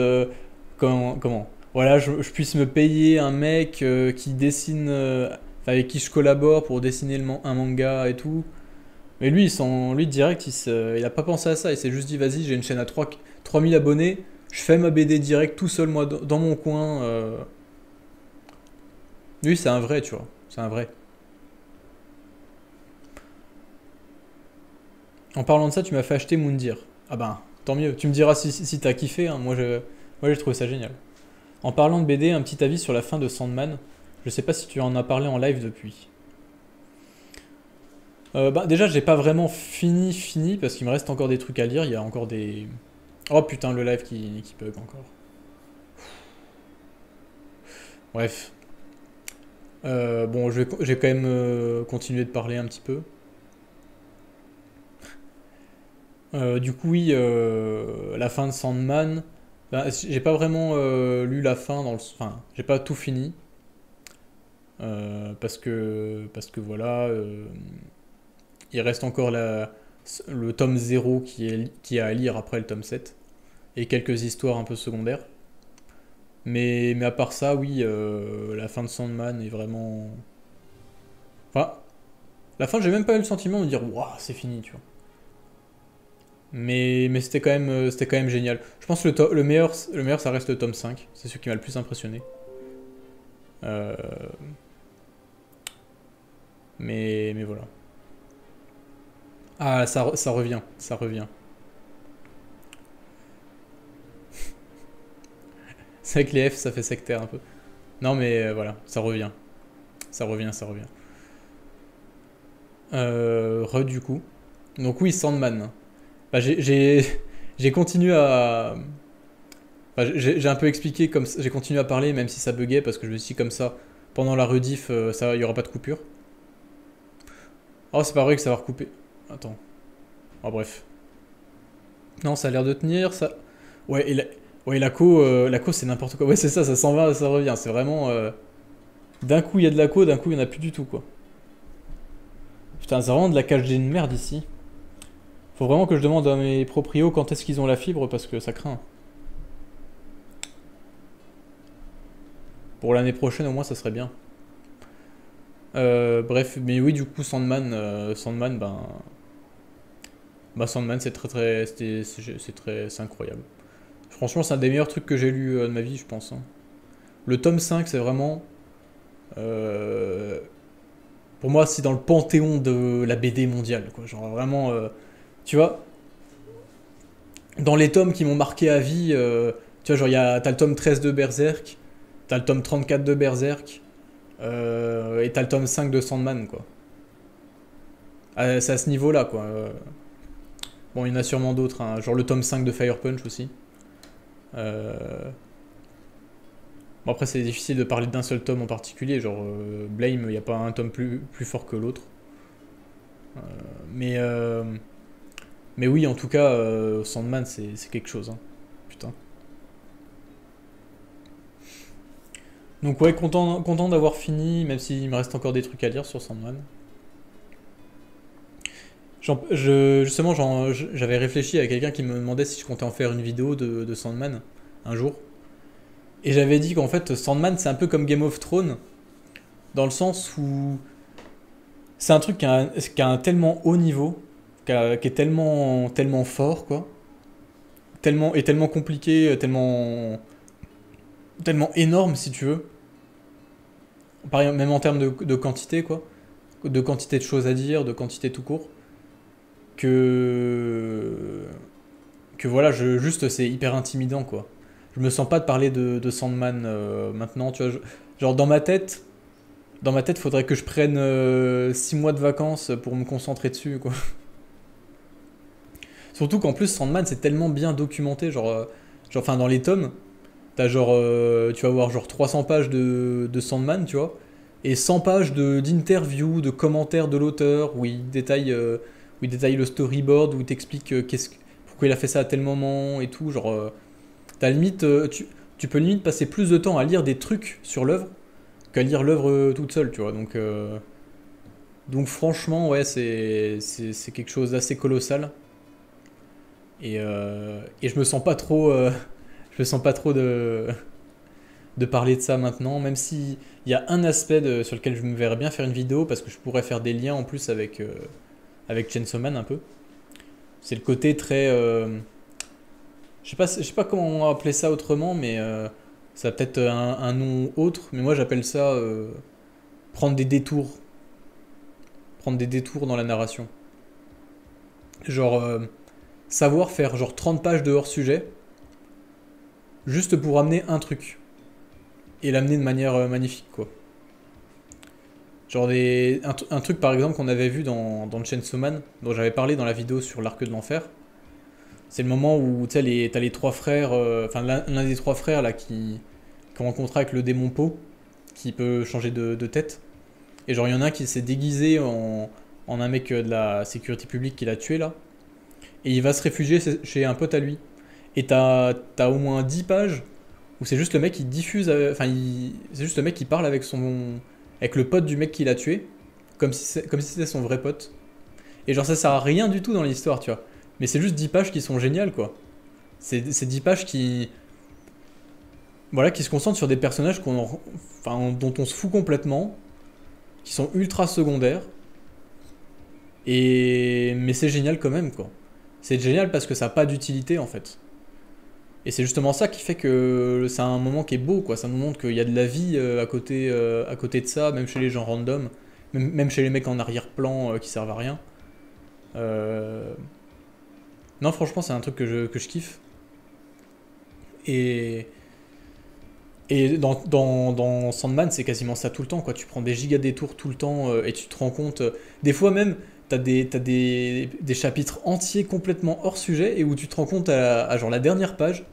comment voilà, je puisse me payer un mec qui dessine, enfin, avec qui je collabore pour dessiner un manga et tout. Mais lui, lui direct, il a pas pensé à ça. Il s'est juste dit, vas-y, j'ai une chaîne à 3000 abonnés, je fais ma BD direct tout seul, moi, dans mon coin. Lui, c'est un vrai, tu vois. C'est un vrai. En parlant de ça, tu m'as fait acheter Moundir. Ah ben, tant mieux. Tu me diras si t'as kiffé, hein. Moi, j'ai trouvé ça génial. En parlant de BD, un petit avis sur la fin de Sandman. Je sais pas si tu en as parlé en live depuis. Bah, déjà, j'ai pas vraiment fini, parce qu'il me reste encore des trucs à lire. Il y a encore des. Oh putain, le live qui bug encore. Bref. Bon, je vais quand même continuer de parler un petit peu. Du coup, oui, la fin de Sandman. Bah, j'ai pas vraiment lu la fin Enfin, j'ai pas tout fini. Parce que voilà, il reste encore le tome 0 qui est à lire après le tome 7 et quelques histoires un peu secondaires. Mais à part ça, oui, la fin de Sandman est vraiment. Enfin, la fin, j'ai même pas eu le sentiment de me dire, waouh, c'est fini, tu vois. Mais c'était quand même génial. Je pense que le meilleur, ça reste le tome 5. C'est celui qui m'a le plus impressionné. Euh, mais voilà. Ah, ça revient, ça revient. C'est avec les F, ça fait sectaire un peu. Non, mais voilà, ça revient. Ça revient, ça revient. Du coup. Donc oui, Sandman. Bah, j'ai continué à. Enfin, j'ai un peu expliqué, j'ai continué à parler, même si ça buguait, parce que je me suis dit comme ça, pendant la rediff, il n'y aura pas de coupure. Oh, c'est pas vrai que ça va recouper. Attends. Oh, bref. Non, ça a l'air de tenir, ça. Ouais, ouais, la co c'est n'importe quoi. Ouais, c'est ça s'en va, ça revient. C'est vraiment. D'un coup, il y a de la co, d'un coup, il n'y en a plus du tout, quoi. Putain, c'est vraiment de la cage de merde ici. Faut vraiment que je demande à mes proprios quand est-ce qu'ils ont la fibre, parce que ça craint. Pour l'année prochaine, au moins, ça serait bien. Bref, mais oui, du coup, Sandman, Sandman, c'est très, très, c'est incroyable. Franchement, c'est un des meilleurs trucs que j'ai lu de ma vie, je pense, hein. Le tome 5, c'est vraiment, euh, pour moi, c'est dans le panthéon de la BD mondiale, quoi. Genre vraiment, tu vois, dans les tomes qui m'ont marqué à vie, tu vois, genre, t'as le tome 13 de Berserk, t'as le tome 34 de Berserk, et t'as le tome 5 de Sandman, quoi. C'est à ce niveau-là, quoi. Bon, il y en a sûrement d'autres, hein, genre le tome 5 de Fire Punch aussi. Euh, Bon, après, c'est difficile de parler d'un seul tome en particulier, genre Blame, il n'y a pas un tome plus fort que l'autre. Euh, mais, euh, mais oui, en tout cas, Sandman, c'est quelque chose, hein. Putain. Donc, ouais, content d'avoir fini, même s'il me reste encore des trucs à lire sur Sandman. Justement, j'avais réfléchi à quelqu'un qui me demandait si je comptais en faire une vidéo de Sandman un jour. Et j'avais dit qu'en fait, Sandman, c'est un peu comme Game of Thrones, dans le sens où c'est un truc qui a un tellement haut niveau, qui est tellement, tellement fort, quoi. Tellement compliqué, tellement énorme, si tu veux. Pareil, même en termes de quantité, quoi. De quantité de choses à dire, de quantité tout court. Que. Que voilà, juste, c'est hyper intimidant, quoi. Je me sens pas de parler de Sandman maintenant, tu vois. Genre, dans ma tête, faudrait que je prenne 6 mois de vacances pour me concentrer dessus, quoi. Surtout qu'en plus, Sandman, c'est tellement bien documenté, genre, enfin, dans les tomes, T'as genre, tu vas voir genre 300 pages de Sandman, tu vois, et 100 pages d'interviews, de commentaires de l'auteur, où il détaille le storyboard, où il t'explique pourquoi il a fait ça à tel moment et tout. Genre, t'as limite, tu peux limite passer plus de temps à lire des trucs sur l'œuvre qu'à lire l'œuvre toute seule, tu vois. Donc franchement, ouais, c'est quelque chose d'assez colossal. Et je me sens pas trop, je me sens pas trop de parler de ça maintenant, même si il y a un aspect sur lequel je me verrais bien faire une vidéo parce que je pourrais faire des liens en plus avec Chainsaw Man un peu. C'est le côté très, je sais pas comment appeler ça autrement, mais ça a peut-être un nom autre, mais moi j'appelle ça prendre des détours, prendre des détours dans la narration. Genre savoir faire genre 30 pages de hors sujet juste pour amener un truc et l'amener de manière magnifique quoi. Genre un truc par exemple qu'on avait vu dans Chainsaw Man, dont j'avais parlé dans la vidéo sur l'arc de l'enfer, c'est le moment où tu sais, t'as les trois frères, enfin l'un des trois frères là qui rencontre avec le démon Po, qui peut changer de tête. Et genre il y en a un qui s'est déguisé en un mec de la sécurité publique qui l'a tué là. Et il va se réfugier chez un pote à lui. Et t'as au moins 10 pages où c'est juste le mec qui diffuse, c'est juste le mec qui parle avec le pote du mec qui l'a tué, comme si c'était son vrai pote. Et genre ça sert à rien du tout dans l'histoire, tu vois. Mais c'est juste 10 pages qui sont géniales, quoi. C'est 10 pages voilà, qui se concentrent sur des personnages dont on se fout complètement, qui sont ultra secondaires. Mais c'est génial quand même, quoi. C'est génial parce que ça n'a pas d'utilité, en fait. Et c'est justement ça qui fait que c'est un moment qui est beau, quoi. Ça nous montre qu'il y a de la vie à côté de ça, même chez les gens random, même chez les mecs en arrière-plan qui servent à rien. Non, franchement, c'est un truc que je kiffe. Et, et dans Sandman, c'est quasiment ça tout le temps, quoi. Tu prends des giga détours tout le temps et tu te rends compte. Des fois même, t'as des chapitres entiers complètement hors sujet et où tu te rends compte à genre la dernière page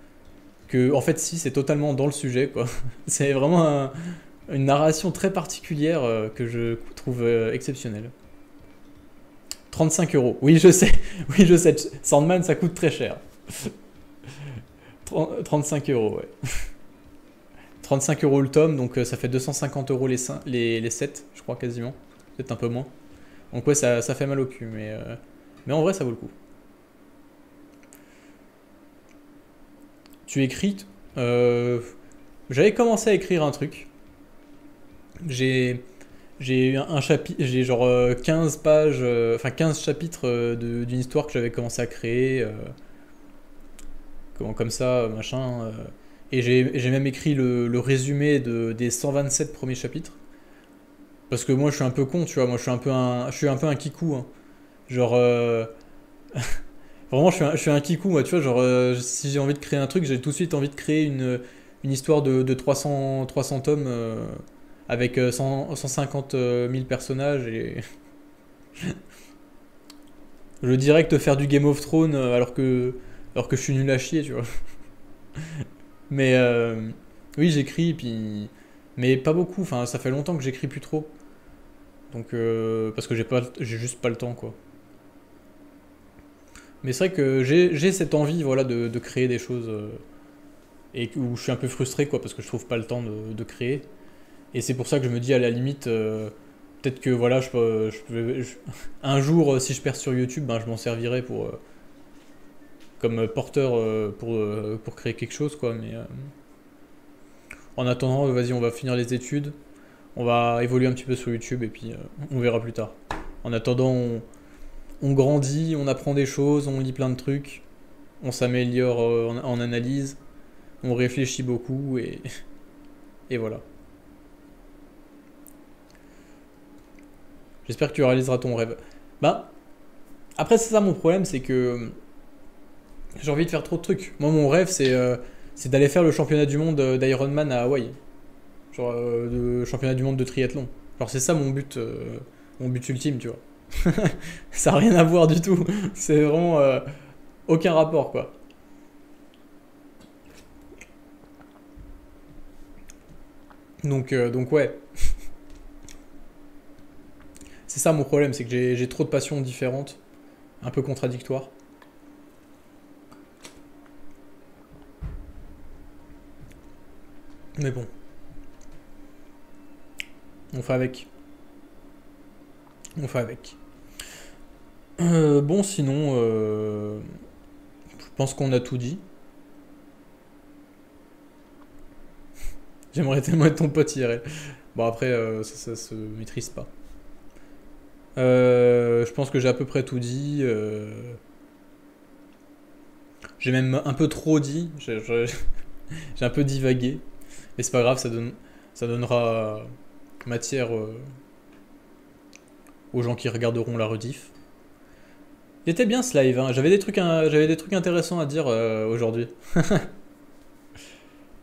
que, en fait, si, c'est totalement dans le sujet, quoi. C'est vraiment une narration très particulière que je trouve exceptionnelle. 35 €. Oui, je sais. Oui, je sais. Sandman, ça coûte très cher. 35 €, ouais. 35 € le tome, donc ça fait 250 € les 7, je crois quasiment. Peut-être un peu moins. Donc ouais, ça fait mal au cul, mais en vrai, ça vaut le coup. Tu écris J'avais commencé à écrire un truc. J'ai j'ai eu un chapitre, j'ai genre 15 pages, enfin 15 chapitres d'une histoire que j'avais commencé à créer, comme ça, machin. Et j'ai même écrit le résumé des 127 premiers chapitres. Parce que moi je suis un peu con, tu vois, moi je suis un peu un kikou, hein. Genre, vraiment je suis un kikou, moi, tu vois, genre, si j'ai envie de créer un truc, j'ai tout de suite envie de créer une histoire de 300 tomes avec 150 000 personnages et je veux direct faire du Game of Thrones alors que je suis nul à chier, tu vois. Mais oui, j'écris, puis mais pas beaucoup, enfin ça fait longtemps que j'écris plus trop. Donc parce que j'ai juste pas le temps, quoi. Mais c'est vrai que j'ai cette envie, voilà, de créer des choses et où je suis un peu frustré, quoi, parce que je trouve pas le temps de créer. Et c'est pour ça que je me dis à la limite, peut-être que voilà, un jour, si je perds sur YouTube, ben, je m'en servirai comme porteur pour créer quelque chose, quoi. Mais en attendant, vas-y, on va finir les études, on va évoluer un petit peu sur YouTube et puis on verra plus tard. En attendant, on grandit, on apprend des choses, on lit plein de trucs, on s'améliore en analyse, on réfléchit beaucoup et voilà. J'espère que tu réaliseras ton rêve. Bah, après, c'est ça mon problème, c'est que j'ai envie de faire trop de trucs. Moi, mon rêve, c'est d'aller faire le championnat du monde d'Ironman à Hawaï. Genre, le championnat du monde de triathlon. Genre, c'est ça mon but ultime, tu vois. Ça n'a rien à voir du tout. C'est vraiment aucun rapport, quoi. Donc ouais, c'est ça mon problème, c'est que j'ai trop de passions différentes, un peu contradictoires. Mais bon, on fait avec. On fait avec. Bon, sinon, je pense qu'on a tout dit. J'aimerais tellement être ton pote IRL. Bon, après, ça se maîtrise pas. Je pense que j'ai à peu près tout dit. J'ai même un peu trop dit. J'ai un peu divagué. Mais c'est pas grave, ça donnera matière aux gens qui regarderont la rediff. Il était bien ce live, hein. J'avais des trucs intéressants à dire aujourd'hui.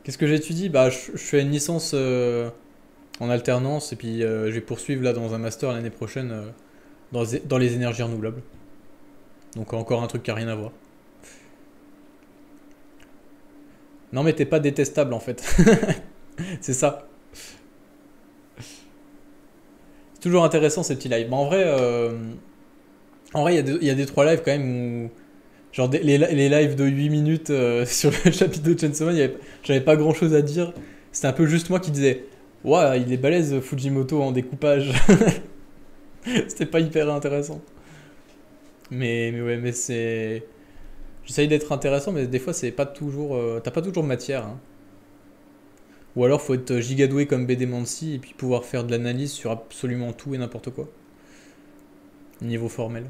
Qu'est-ce que j'étudie? Bah, je fais une licence en alternance et puis je vais poursuivre là dans un master l'année prochaine dans les énergies renouvelables. Donc encore un truc qui a rien à voir. Non mais t'es pas détestable en fait. C'est ça. C'est toujours intéressant ces petits lives. Bah, en vrai il y a des trois lives quand même où... Genre les lives de 8 minutes sur le chapitre de Chainsaw Man, j'avais pas grand chose à dire. C'était un peu juste moi qui disais ouah, il est balèze Fujimoto en découpage. C'était pas hyper intéressant. Mais ouais, mais c'est. J'essaye d'être intéressant, mais des fois c'est pas toujours. T'as pas toujours matière, hein. Ou alors faut être gigadoué comme BD Mansi et puis pouvoir faire de l'analyse sur absolument tout et n'importe quoi. Niveau formel.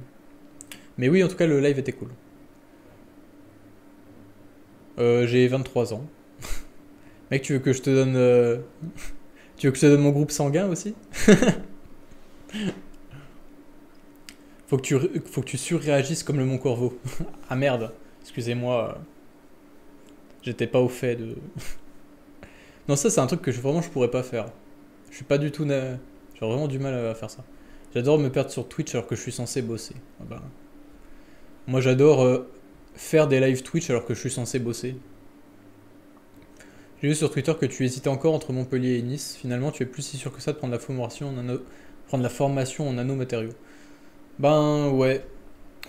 Mais oui, en tout cas, le live était cool. J'ai 23 ans. Mec, tu veux que je te donne. Tu veux que je te donne mon groupe sanguin aussi? Faut que tu surréagisses comme le Mont Corvo. Ah merde, excusez-moi, j'étais pas au fait de. Non, ça c'est un truc que vraiment je pourrais pas faire. Je suis pas du tout. J'ai vraiment du mal à faire ça. J'adore me perdre sur Twitch alors que je suis censé bosser. Ah bah. Moi j'adore faire des live Twitch alors que je suis censé bosser. J'ai vu sur Twitter que tu hésitais encore entre Montpellier et Nice. Finalement, tu es plus si sûr que ça de prendre la formation en nanomatériaux. Ben ouais.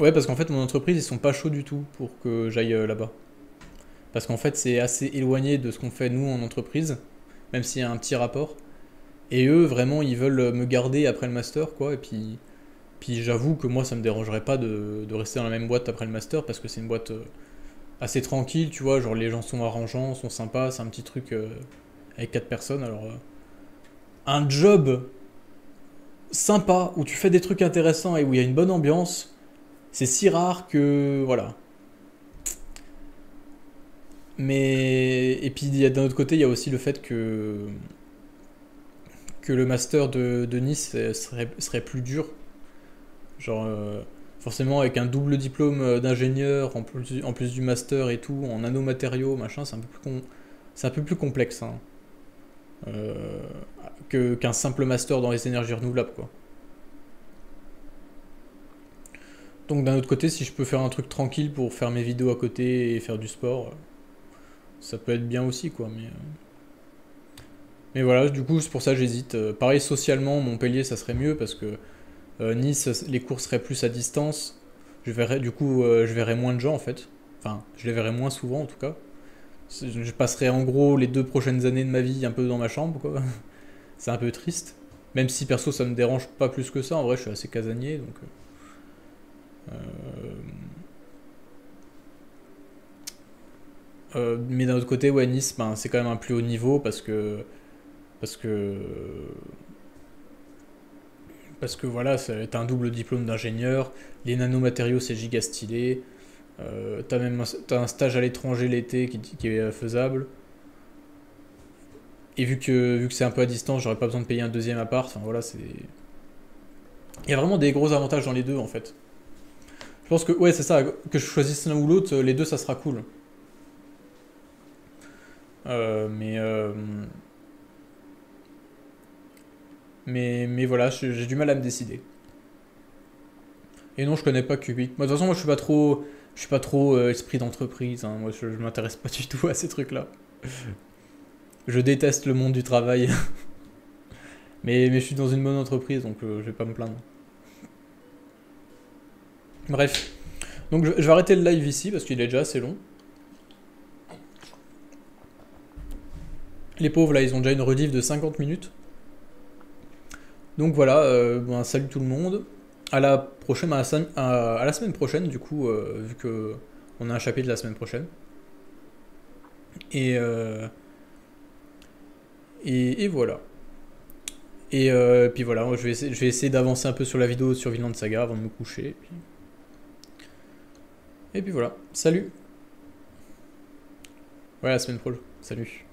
Ouais, parce qu'en fait, mon entreprise, ils sont pas chauds du tout pour que j'aille là-bas. Parce qu'en fait, c'est assez éloigné de ce qu'on fait nous en entreprise, même s'il y a un petit rapport. Et eux, vraiment, ils veulent me garder après le master, quoi. Et puis j'avoue que moi, ça me dérangerait pas de rester dans la même boîte après le master, parce que c'est une boîte assez tranquille, tu vois. Genre, les gens sont arrangeants, sont sympas, c'est un petit truc avec 4 personnes. Alors, un job sympa, où tu fais des trucs intéressants et où il y a une bonne ambiance, c'est si rare que voilà. Mais et puis d'un autre côté, il y a aussi le fait que le master de Nice serait plus dur. Genre forcément avec un double diplôme d'ingénieur en plus du master et tout en nanomatériaux machin, c'est un peu plus complexe, hein, euh, qu'un simple master dans les énergies renouvelables quoi. Donc d'un autre côté, si je peux faire un truc tranquille pour faire mes vidéos à côté et faire du sport, ça peut être bien aussi quoi. Mais voilà, du coup c'est pour ça que j'hésite. Pareil socialement, Montpellier ça serait mieux parce que Nice les cours seraient plus à distance. Du coup je verrais moins de gens en fait. Enfin, je les verrais moins souvent en tout cas. Je passerai en gros les 2 prochaines années de ma vie un peu dans ma chambre quoi. C'est un peu triste. Même si perso ça me dérange pas plus que ça. En vrai, je suis assez casanier donc. Euh, mais d'un autre côté, ouais, Nice, ben, c'est quand même un plus haut niveau parce que parce que voilà, t'as un double diplôme d'ingénieur, les nanomatériaux c'est giga stylé, t'as un stage à l'étranger l'été qui est faisable, et vu que c'est un peu à distance, j'aurais pas besoin de payer un deuxième appart, enfin voilà, c'est... Il y a vraiment des gros avantages dans les deux en fait. Je pense que, ouais, c'est ça, que je choisisse l'un ou l'autre, les deux ça sera cool. Euh, mais, euh, mais voilà, j'ai du mal à me décider. Et non, je connais pas Cubic. Moi, de toute façon, moi, je suis pas trop esprit d'entreprise, hein. Moi, je m'intéresse pas du tout à ces trucs-là. Je déteste le monde du travail. Mais je suis dans une bonne entreprise, donc je vais pas me plaindre. Bref. Donc je vais arrêter le live ici, parce qu'il est déjà assez long. Les pauvres, là, ils ont déjà une rediff de 50 minutes. Donc voilà, salut tout le monde. À la prochaine, à la semaine prochaine, du coup, vu que on a un chapitre la semaine prochaine. Et, euh, et voilà. Et puis voilà, moi, je vais essayer d'avancer un peu sur la vidéo sur Vinland Saga avant de me coucher. Et puis voilà, salut. Ouais, la semaine pro. Salut.